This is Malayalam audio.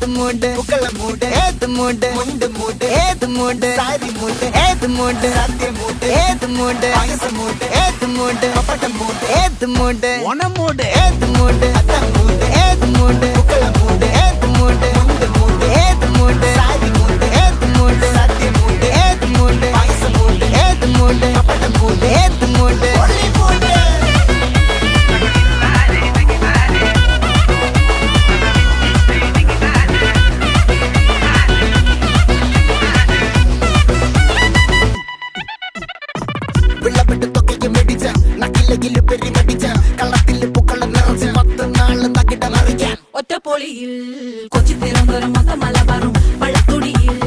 ഏത് മൂട് പുക്കള മൂട് ഏത് മൂട് മുണ്ട് മൂട് ഏത് മൂട് സാരി മൂട് ഏത് മൂട് സത്യ മൂട് ഏത് മൂട് പായസ മൂട് ഏത് മൂട് പപ്പടം മൂട് ഏത് മൂട് ഓണം മൂട് ഏത് മൂട് അത്തം മൂട് ഏത് മൂട് പുക്കള മൂട് ഏത് മൂട് മുണ്ട് മൂട് ഏത് മൂട് സാരി മൂട് ഏത് മൂട് സത്യ മൂട് ഏത് മൂട് പായസ മൂട് ഏത് മൂട് പപ്പടം മൂട് ഏത് മൂട് ഒറ്റപ്പൊളിയിൽ കൊച്ചി തിരുവനന്തപുരം മൊത്തം മലബാറും വള്ളത്തുടിയിൽ